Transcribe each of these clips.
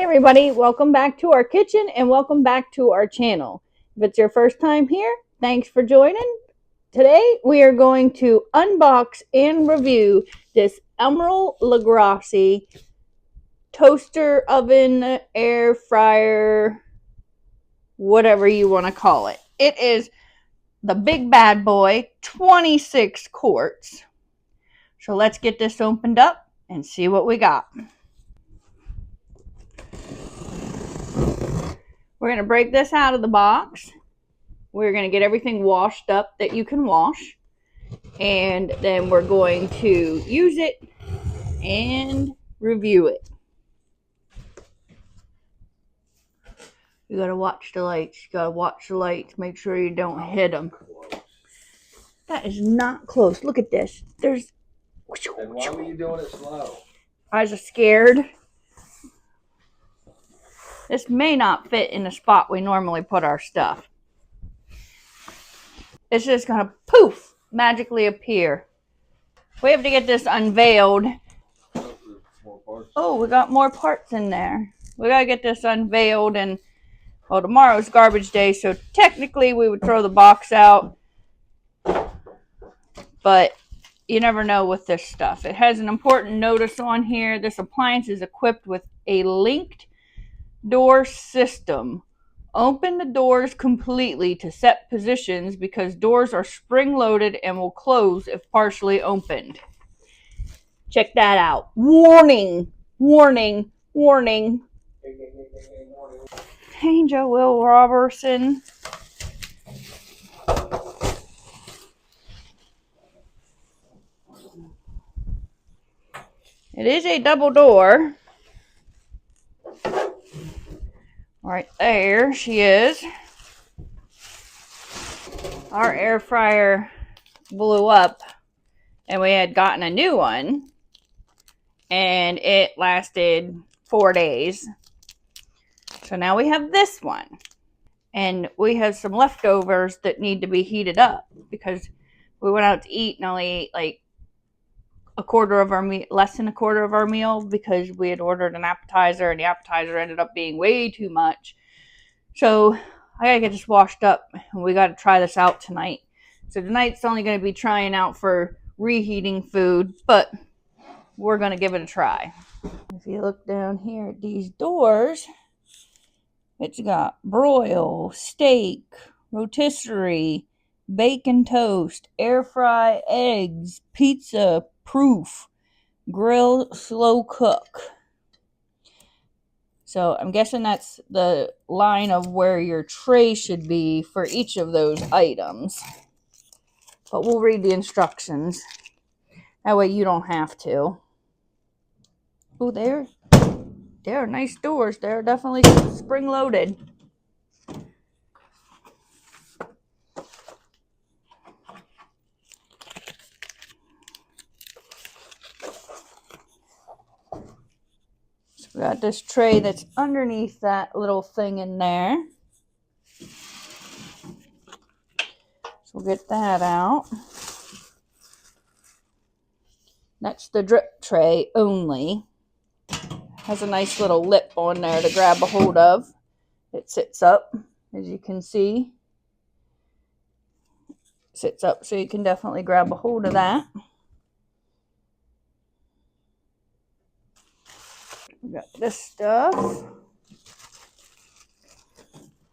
Hey everybody, welcome back to our kitchen and welcome back to our channel. If it's your first time here, thanks for joining. Today we are going to unbox and review this Emeril Lagasse toaster oven, air fryer, whatever you want to call it. It is the big bad boy, 26 quarts. So let's get this opened up and see what we got. We're going to break this out of the box. We're going to get everything washed up that you can wash. And then we're going to use it and review it. You got to watch the lights. You got to watch the lights. Make sure you don't hit them. That is not close. Look at this. There's... And why were you doing it slow? I was scared. This may not fit in the spot we normally put our stuff. It's just going to poof, magically appear. We have to get this unveiled. Oh, we got more parts in there. We got to get this unveiled, and well, tomorrow's garbage day, so technically we would throw the box out. But you never know with this stuff. It has an important notice on here. This appliance is equipped with a linked door system. Open the doors completely to set positions because doors are spring-loaded and will close if partially opened. Check that out. Warning, warning, warning. Angel Will Robertson. It is a double door. Right there she is. Our air fryer blew up and we had gotten a new one and it lasted 4 days. So now we have this one and we have some leftovers that need to be heated up because we went out to eat and only ate like a quarter of our meal, less than a quarter of our meal, because we had ordered an appetizer and the appetizer ended up being way too much. So I gotta get this washed up and we gotta try this out tonight. So tonight's only gonna be trying out for reheating food, but we're gonna give it a try. If you look down here at these doors, it's got broil, steak, rotisserie, bacon toast, air fry eggs, pizza proof, grill slow cook. So I'm guessing that's the line of where your tray should be for each of those items. But we'll read the instructions. That way you don't have to. Oh, there are nice doors. They're definitely spring loaded. We got this tray that's underneath that little thing in there. So we'll get that out. That's the drip tray only. Has a nice little lip on there to grab a hold of. It sits up, as you can see. Sits up so you can definitely grab a hold of that. We got this stuff.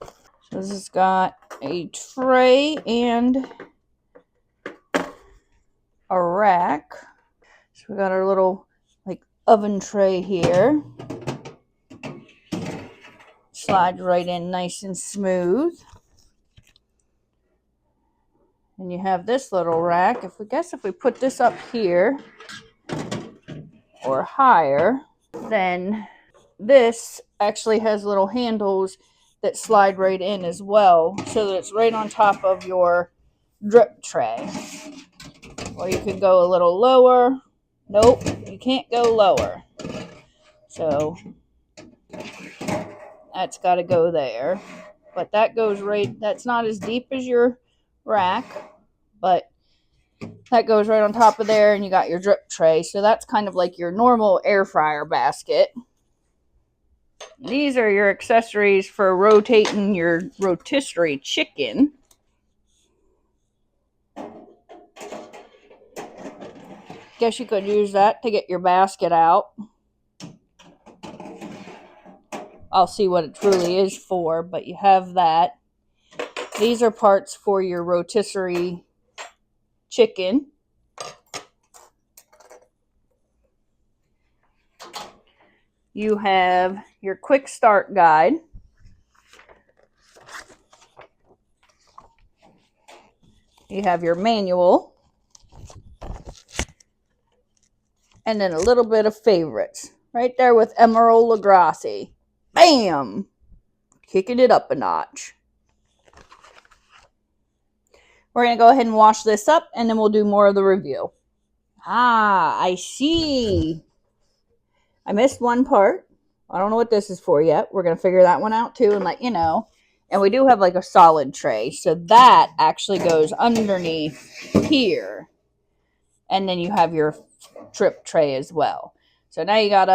So this has got a tray and a rack. So we got our little like oven tray here. Slides right in nice and smooth. And you have this little rack. If we put this up here or higher, then this actually has little handles that slide right in as well, so that it's right on top of your drip tray. Or you could go a little lower. Nope, you can't go lower. So that's got to go there. But that goes right, that's not as deep as your rack, but that goes right on top of there, and you got your drip tray. So that's kind of like your normal air fryer basket. These are your accessories for rotating your rotisserie chicken. Guess you could use that to get your basket out. I'll see what it truly is for, but you have that. These are parts for your rotisserie chicken. You have your quick start guide. You have your manual. And then a little bit of favorites. Right there with Emeril Lagasse. Bam! Kicking it up a notch. We're going to go ahead and wash this up, and then we'll do more of the review. Ah, I see. I missed one part. I don't know what this is for yet. We're going to figure that one out too and let you know. And we do have like a solid tray. So that actually goes underneath here. And then you have your drip tray as well. So now you got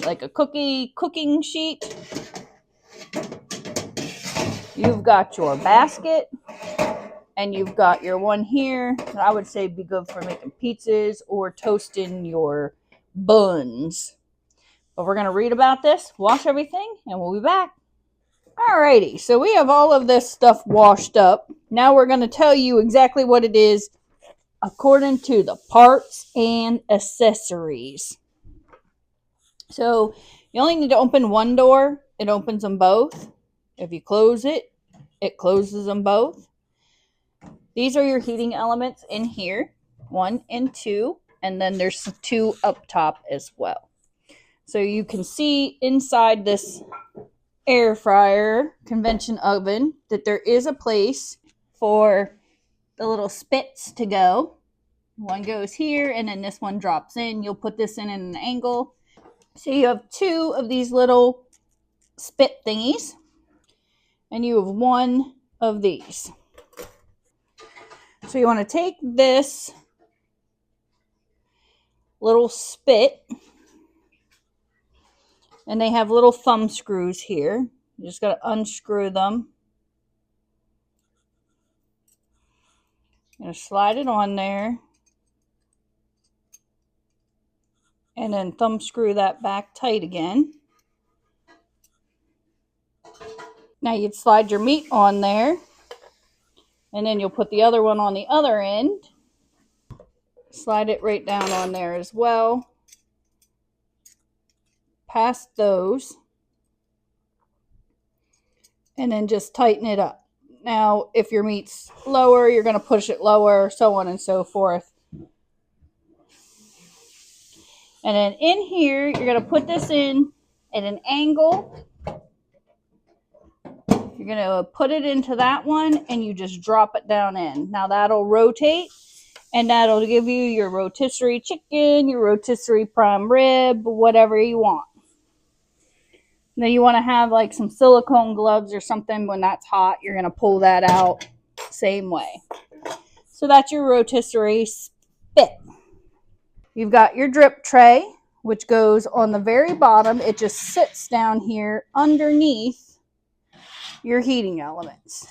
like a cooking sheet. You've got your basket. And you've got your one here that I would say be good for making pizzas or toasting your buns. But we're going to read about this, wash everything, and we'll be back. Alrighty, so we have all of this stuff washed up. Now we're going to tell you exactly what it is according to the parts and accessories. So you only need to open one door. It opens them both. If you close it, it closes them both. These are your heating elements in here, 1 and 2, and then there's 2 up top as well. So you can see inside this air fryer convention oven that there is a place for the little spits to go. One goes here, and then this one drops in. You'll put this in an angle. So you have 2 of these little spit thingies, and you have 1 of these. So you want to take this little spit, and they have little thumb screws here. You just got to unscrew them. You're going to slide it on there, and then thumb screw that back tight again. Now you'd slide your meat on there, and then you'll put the other one on the other end. Slide it right down on there as well. Past those. And then just tighten it up. Now, if your meat's lower, you're going to push it lower, so on and so forth. And then in here, you're going to put this in at an angle. You're going to put it into that one, and you just drop it down in. Now, that'll rotate, and that'll give you your rotisserie chicken, your rotisserie prime rib, whatever you want. Now, you want to have like some silicone gloves or something when that's hot. You're going to pull that out same way. So that's your rotisserie spit. You've got your drip tray, which goes on the very bottom. It just sits down here underneath your heating elements.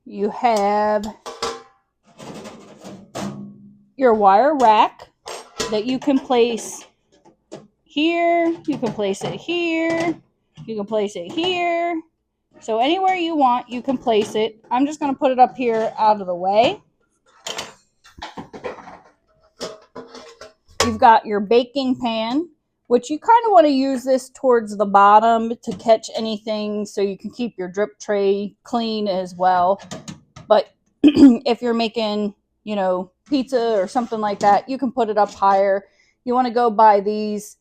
You have your wire rack that you can place here. You can place it here. You can place it here. So anywhere you want, you can place it. I'm just going to put it up here out of the way. You've got your baking pan, which you kind of want to use this towards the bottom to catch anything so you can keep your drip tray clean as well. But if you're making, pizza or something like that, you can put it up higher. You want to go by these.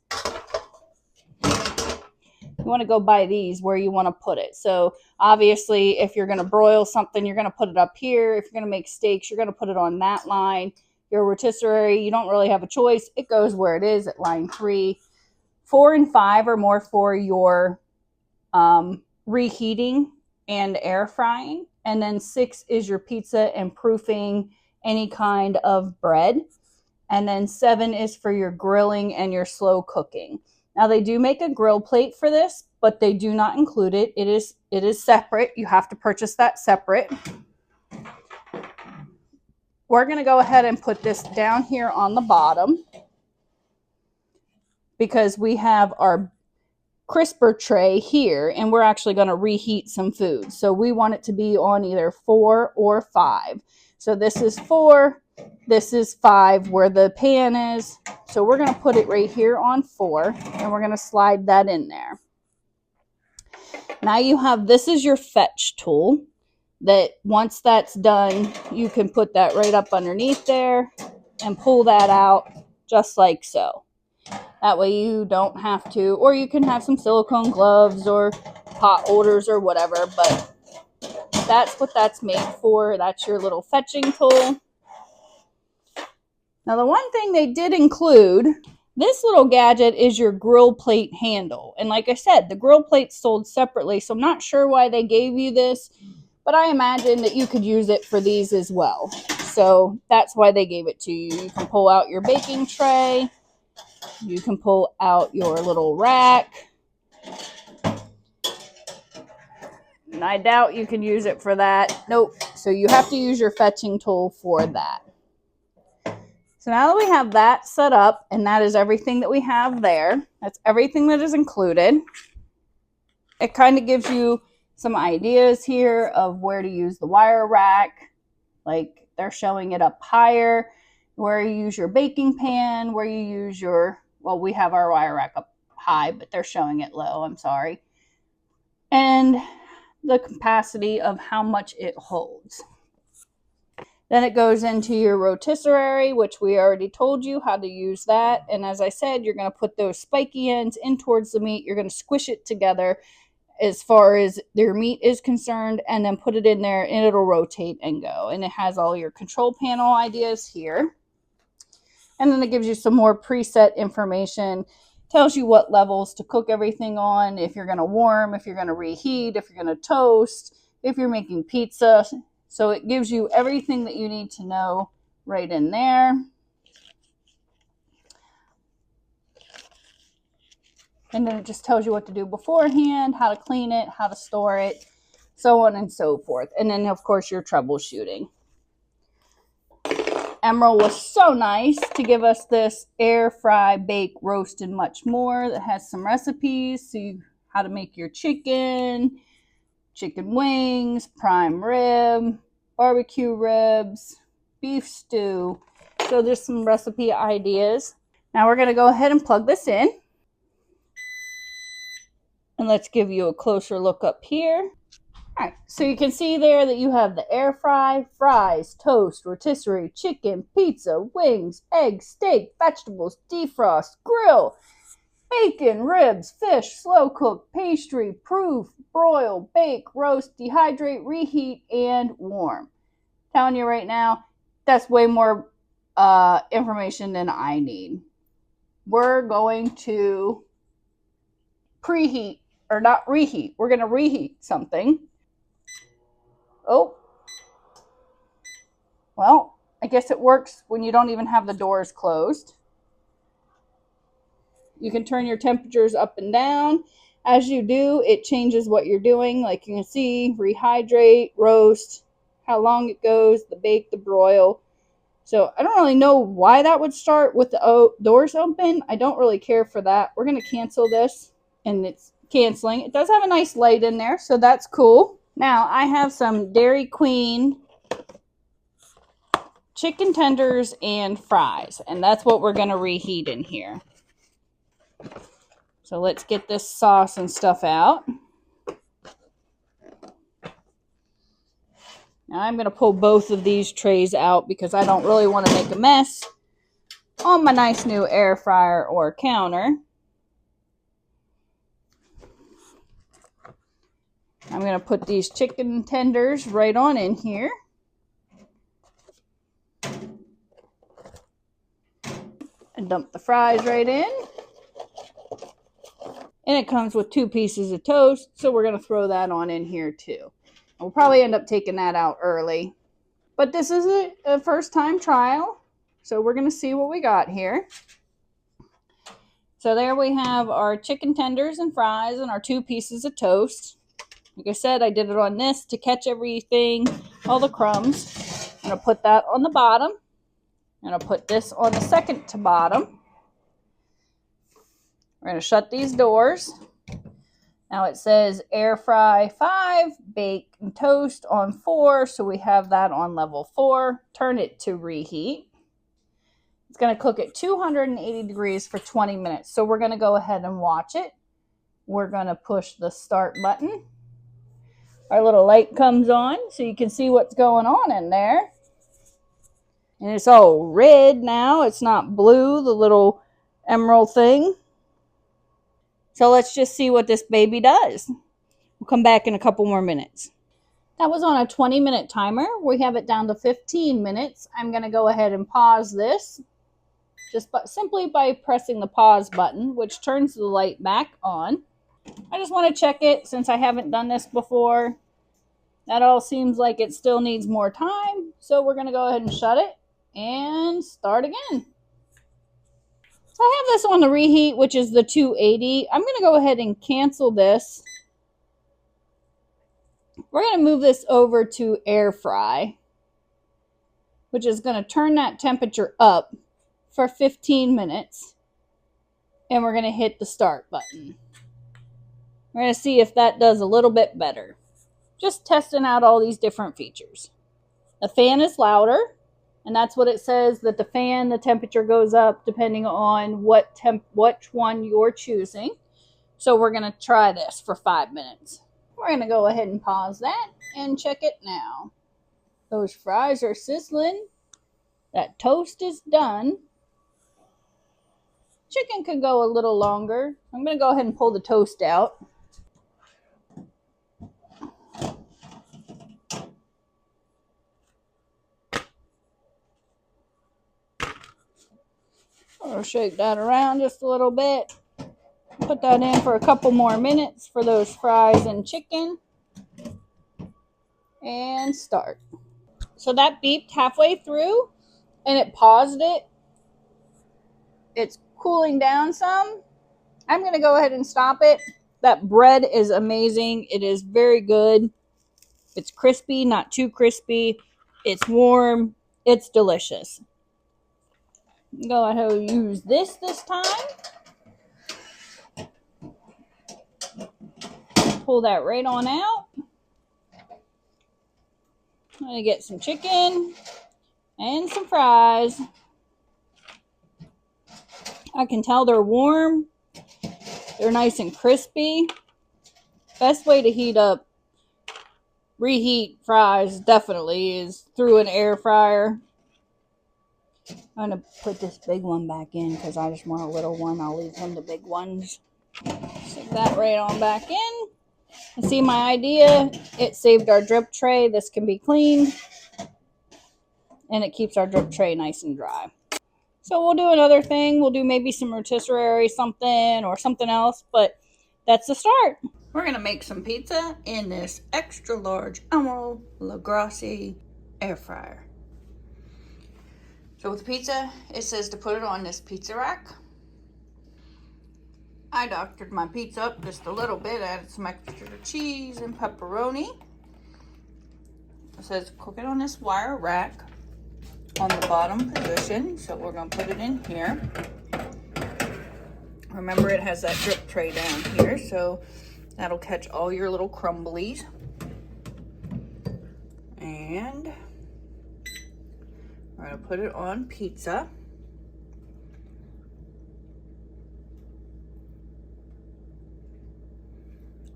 You want to go by these where you want to put it. So obviously, if you're going to broil something, you're going to put it up here. If you're going to make steaks, you're going to put it on that line. Your rotisserie, you don't really have a choice. It goes where it is at line 3. 4 and 5 are more for your reheating and air frying. And then 6 is your pizza and proofing any kind of bread. And then 7 is for your grilling and your slow cooking. Now they do make a grill plate for this, but they do not include it. It is separate. You have to purchase that separate. We're going to go ahead and put this down here on the bottom because we have our crisper tray here and we're actually going to reheat some food. So we want it to be on either 4 or 5. So this is 4, this is 5 where the pan is. So we're going to put it right here on 4 and we're going to slide that in there. Now you have, this is your fetch tool that once that's done, you can put that right up underneath there and pull that out just like so. That way you don't have to, or you can have some silicone gloves or pot holders or whatever, but that's what that's made for. That's your little fetching tool. Now the one thing they did include, this little gadget is your grill plate handle. And like I said, the grill plate's sold separately, so I'm not sure why they gave you this, but I imagine that you could use it for these as well. So that's why they gave it to you. You can pull out your baking tray. You can pull out your little rack. And I doubt you can use it for that. Nope. So you have to use your fetching tool for that. So now that we have that set up, and that is everything that we have there, that's everything that is included. It kind of gives you some ideas here of where to use the wire rack. Like they're showing it up higher, where you use your baking pan, where you use your, well, we have our wire rack up high, but they're showing it low, I'm sorry. And the capacity of how much it holds. Then it goes into your rotisserie, which we already told you how to use that. And as I said, you're going to put those spiky ends in towards the meat. You're going to squish it together as far as your meat is concerned, and then put it in there and it'll rotate and go. And it has all your control panel ideas here. And then it gives you some more preset information. Tells you what levels to cook everything on, if you're going to warm, if you're going to reheat, if you're going to toast, if you're making pizza. So it gives you everything that you need to know right in there. And then it just tells you what to do beforehand, how to clean it, how to store it, so on and so forth. And then, of course, your troubleshooting. Emeril was so nice to give us this air fry, bake, roast, and much more that has some recipes. So how to make your chicken wings, prime rib, barbecue ribs, beef stew. So there's some recipe ideas. Now we're going to go ahead and plug this in. And let's give you a closer look up here. All right, so you can see there that you have the air fry, fries, toast, rotisserie, chicken, pizza, wings, eggs, steak, vegetables, defrost, grill, bacon, ribs, fish, slow cook, pastry, proof, broil, bake, roast, dehydrate, reheat, and warm. Telling you right now, that's way more information than I need. We're going to preheat, or not reheat. We're going to reheat something. Oh, well, I guess it works when you don't even have the doors closed. You can turn your temperatures up and down. As you do, it changes what you're doing. Like you can see, rehydrate, roast, how long it goes, the bake, the broil. So I don't really know why that would start with the doors open. I don't really care for that. We're going to cancel this, and it's canceling. It does have a nice light in there, so that's cool. Now I have some Dairy Queen chicken tenders and fries, and that's what we're going to reheat in here. So let's get this sauce and stuff out. Now I'm going to pull both of these trays out because I don't really want to make a mess on my nice new air fryer or counter. I'm going to put these chicken tenders right on in here. And dump the fries right in. And it comes with 2 pieces of toast, so we're going to throw that on in here too. We'll probably end up taking that out early. But this is a first time trial. So we're going to see what we got here. So there we have our chicken tenders and fries and our 2 pieces of toast. Like I said, I did it on this to catch everything, all the crumbs. I'm going to put that on the bottom. I'm going to put this on the second to bottom. We're going to shut these doors. Now it says air fry 5, bake and toast on 4. So we have that on level 4. Turn it to reheat. It's going to cook at 280 degrees for 20 minutes. So we're going to go ahead and watch it. We're going to push the start button. Our little light comes on so you can see what's going on in there. And it's all red now. It's not blue, the little emerald thing. So let's just see what this baby does. We'll come back in a couple more minutes. That was on a 20-minute timer. We have it down to 15 minutes. I'm going to go ahead and pause this. Just simply by pressing the pause button, which turns the light back on. I just want to check it since I haven't done this before. That all seems like it still needs more time. So we're going to go ahead and shut it and start again. So I have this on the reheat, which is the 280. I'm going to go ahead and cancel this. We're going to move this over to air fry, which is going to turn that temperature up for 15 minutes. And we're going to hit the start button. We're going to see if that does a little bit better. Just testing out all these different features. The fan is louder, and that's what it says, that the fan, the temperature goes up depending on which one you're choosing. So we're going to try this for 5 minutes. We're going to go ahead and pause that and check it now. Those fries are sizzling. That toast is done. Chicken could go a little longer. I'm going to go ahead and pull the toast out. I'll shake that around just a little bit. Put that in for a couple more minutes for those fries and chicken. And start. So that beeped halfway through and it paused it. It's cooling down some. I'm going to go ahead and stop it. That bread is amazing. It is very good. It's crispy, not too crispy. It's warm. It's delicious. Go ahead and use this time. Pull that right on out. I'm going to get some chicken and some fries. I can tell they're warm. They're nice and crispy. Best way to reheat fries definitely is through an air fryer. I'm going to put this big one back in because I just want a little one. I'll leave him the big ones. Stick that right on back in. And see my idea? It saved our drip tray. This can be cleaned. And it keeps our drip tray nice and dry. So we'll do another thing. We'll do maybe some rotisserie something or something else. But that's the start. We're going to make some pizza in this extra large Emeril Lagasse air fryer. So with pizza, it says to put it on this pizza rack. I doctored my pizza up just a little bit, added some extra cheese and pepperoni. It says cook it on this wire rack on the bottom position. So we're going to put it in here. Remember, it has that drip tray down here, so that'll catch all your little crumblies. And we're going to put it on pizza.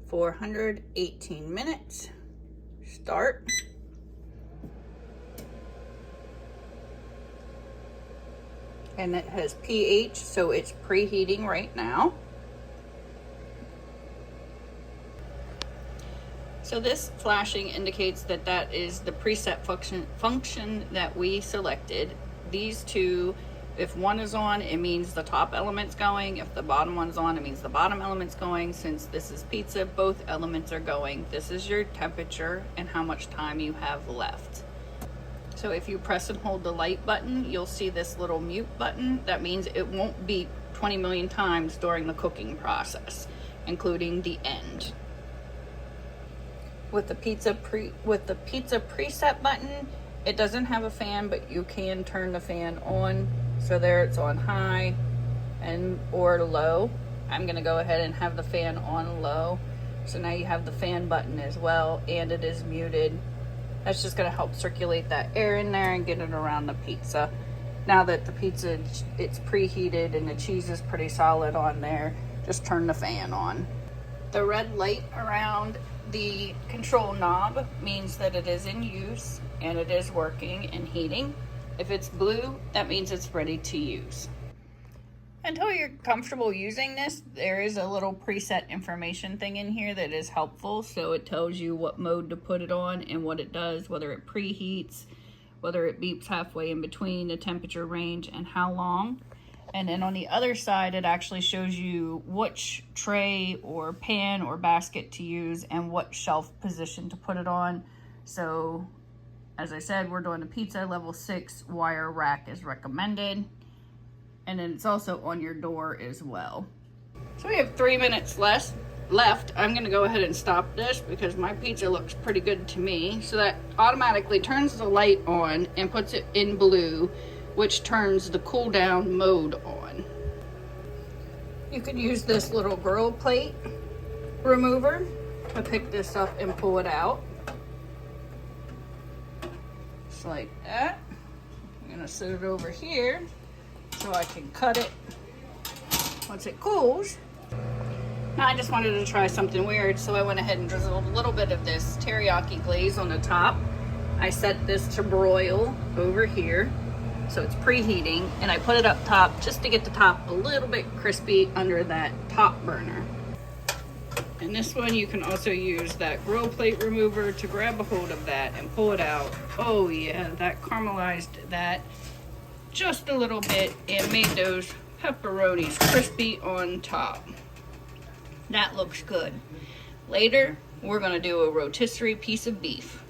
For 118 minutes. Start. And it has pH, so it's preheating right now. So this flashing indicates that that is the preset function that we selected. These two, if one is on, it means the top element's going. If the bottom one's on, it means the bottom element's going. Since this is pizza, both elements are going. This is your temperature and how much time you have left. So if you press and hold the light button, you'll see this little mute button. That means it won't beep 20 million times during the cooking process, including the end. With the pizza preset button, it doesn't have a fan, but you can turn the fan on. So there it's on high and or low. I'm gonna go ahead and have the fan on low. So now you have the fan button as well, and it is muted. That's just gonna help circulate that air in there and get it around the pizza. Now that the pizza, it's preheated and the cheese is pretty solid on there, just turn the fan on. The red light around the control knob means that it is in use and it is working and heating. If it's blue, that means it's ready to use. Until you're comfortable using this, there is a little preset information thing in here that is helpful. So it tells you what mode to put it on and what it does, whether it preheats, whether it beeps halfway in between, the temperature range, and how long. And then on the other side, it actually shows you which tray or pan or basket to use and what shelf position to put it on. So, as I said, we're doing the pizza level 6 wire rack is recommended. And then it's also on your door as well. So we have 3 minutes left. I'm gonna go ahead and stop this because my pizza looks pretty good to me. So that automatically turns the light on and puts it in blue, which turns the cool down mode on. You could use this little grill plate remover to pick this up and pull it out. Just like that. I'm gonna set it over here so I can cut it once it cools. Now I just wanted to try something weird, so I went ahead and drizzled a little bit of this teriyaki glaze on the top. I set this to broil over here. So it's preheating, and I put it up top just to get the top a little bit crispy under that top burner. And this one, you can also use that grill plate remover to grab a hold of that and pull it out. Oh yeah, that caramelized that just a little bit and made those pepperonis crispy on top. That looks good. Later, we're gonna do a rotisserie piece of beef.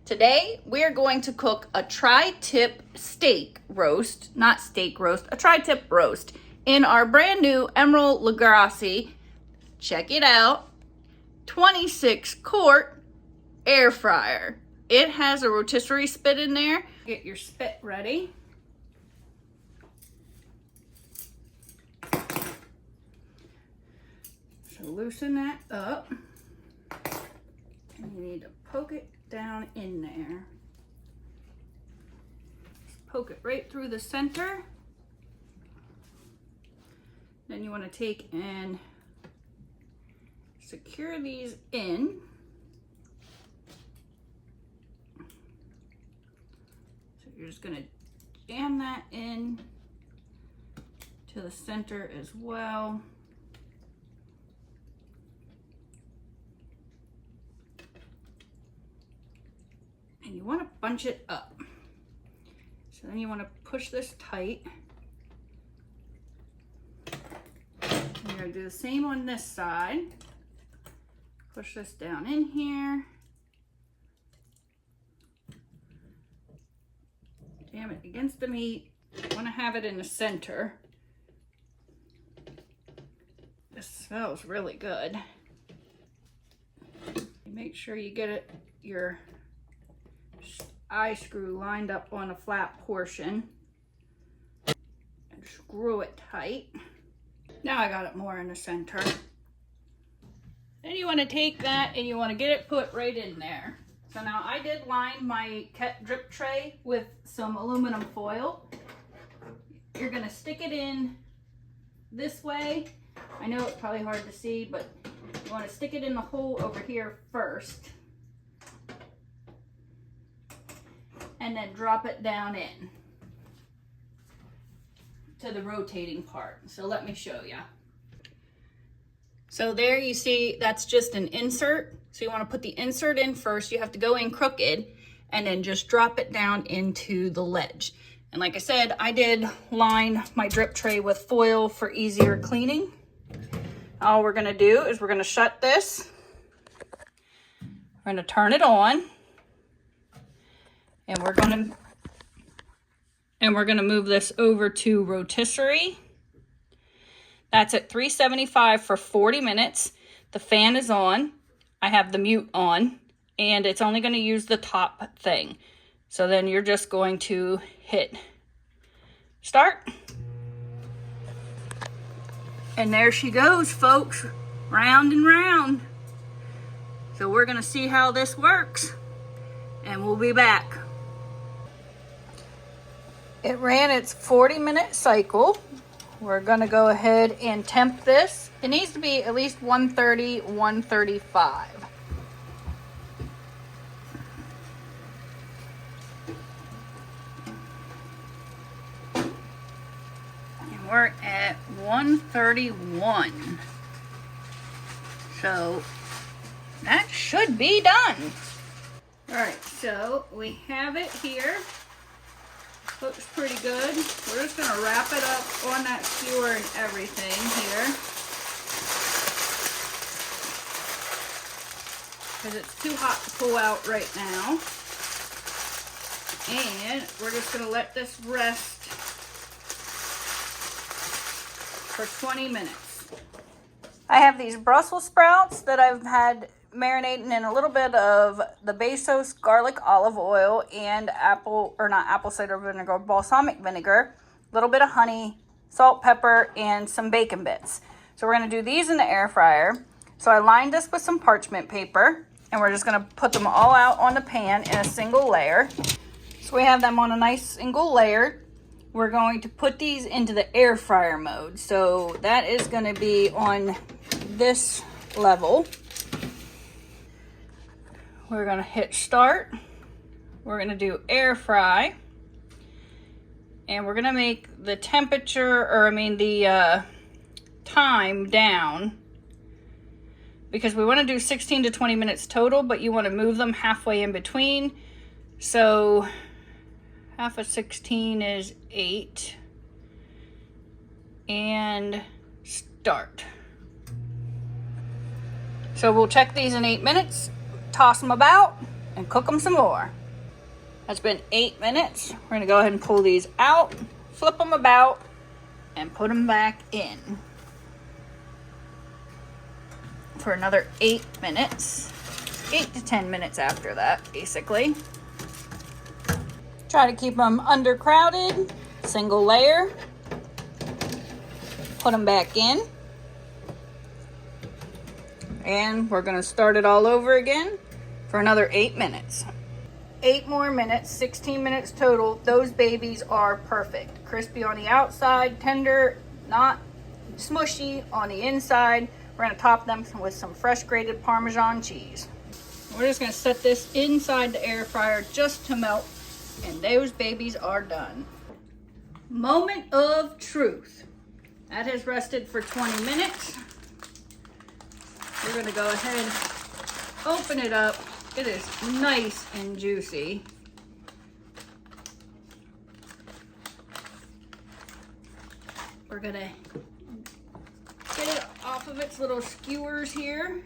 Today, we're going to cook a tri-tip steak roast, not steak roast, a tri-tip roast in our brand new Emeril Lagasse, check it out, 26 quart air fryer. It has a rotisserie spit in there. Get your spit ready. So loosen that up. And you need to poke it down in there. Just poke it right through the center. Then you want to take and secure these in. So you're just going to jam that in to the center as well. And you want to bunch it up. So then you want to push this tight. And you're going to do the same on this side. Push this down in here. Jam it against the meat. You want to have it in the center. This smells really good. Make sure you get it, your eye screw lined up on a flat portion and screw it tight. Now I got it more in the center. Then you want to take that and you want to get it put right in there. So now I did line my drip tray with some aluminum foil. You're going to stick it in this way. I know it's probably hard to see, but you want to stick it in the hole over here first. And then drop it down in to the rotating part. So let me show you. So there you see, that's just an insert. So you want to put the insert in first. You have to go in crooked and then just drop it down into the ledge. And like I said, I did line my drip tray with foil for easier cleaning. All we're gonna do is we're gonna shut this. We're gonna turn it on. And we're gonna And we're gonna move this over to rotisserie. That's at 375 for 40 minutes. The fan is on. I have the mute on, and it's only gonna use the top thing. So then you're just going to hit start. And there she goes, folks, round and round. So we're gonna see how this works, and we'll be back. It ran its 40-minute cycle. We're gonna go ahead and temp this. It needs to be at least 130, 135. And we're at 131. So that should be done. All right, so we have it here. Looks pretty good. We're just gonna wrap it up on that skewer and everything here, because it's too hot to pull out right now. And we're just gonna let this rest for 20 minutes. I have these Brussels sprouts that I've had marinating in a little bit of the Bezos garlic olive oil and apple cider vinegar, balsamic vinegar, a little bit of honey, salt, pepper, and some bacon bits. So we're going to do these in the air fryer. So I lined this with some parchment paper, and we're just going to put them all out on the pan in a single layer. So we have them on a nice single layer. We're going to put these into the air fryer mode. So that is going to be on this level. We're gonna hit start. We're gonna do air fry. And we're gonna make the temperature, or the time down, because we wanna do 16 to 20 minutes total, but you wanna move them halfway in between. So half of 16 is 8. And start. So we'll check these in 8 minutes. Toss them about and cook them some more. That's been 8 minutes. We're gonna go ahead and pull these out, flip them about, and put them back in for another 8 minutes. 8 to 10 minutes after that, basically. Try to keep them undercrowded, single layer. Put them back in. And we're gonna start it all over again for another 8 minutes. 8 more minutes, 16 minutes total. Those babies are perfect. Crispy on the outside, tender, not smushy on the inside. We're gonna top them with some fresh grated Parmesan cheese. We're just gonna set this inside the air fryer just to melt, and those babies are done. Moment of truth. That has rested for 20 minutes. We're gonna go ahead, open it up. It is nice and juicy. We're gonna get it off of its little skewers here.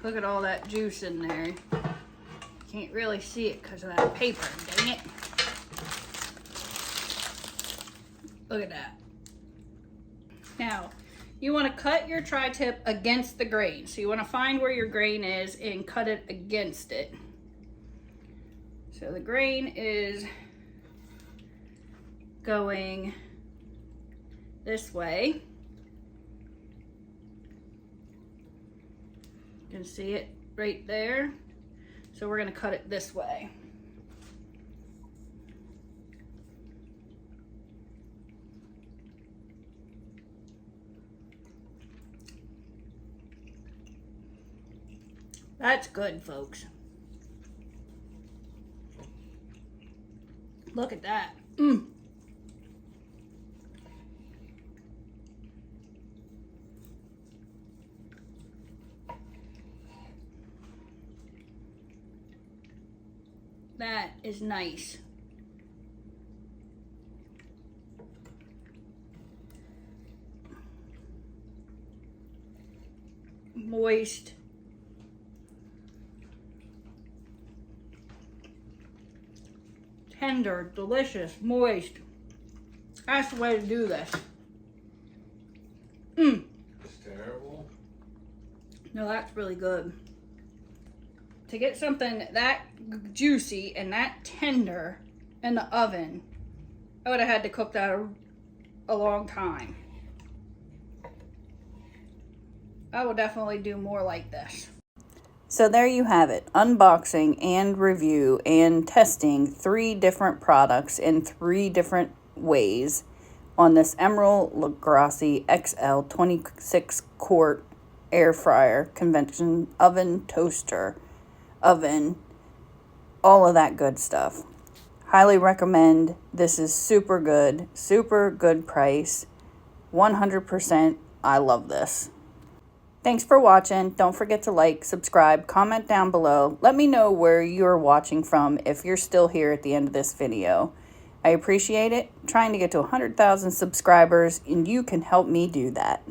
Look at all that juice in there. Can't really see it because of that paper, dang it. Look at that. Now, you want to cut your tri-tip against the grain. So you want to find where your grain is and cut it against it. So the grain is going this way. You can see it right there. So we're going to cut it this way. That's good, folks. Look at that. That is nice. moist. Tender, delicious, moist. That's the way to do this. It's terrible. No, that's really good. To get something that juicy and that tender in the oven, I would have had to cook that a long time. I will definitely do more like this. So there you have it, unboxing and review and testing 3 different products in 3 different ways on this Emeril Lagasse XL 26 quart air fryer, convection oven, toaster, oven, all of that good stuff. Highly recommend. This is super good price, 100%. I love this. Thanks for watching. Don't forget to like, subscribe, comment down below. Let me know where you're watching from if you're still here at the end of this video. I appreciate it. I'm trying to get to 100,000 subscribers, and you can help me do that.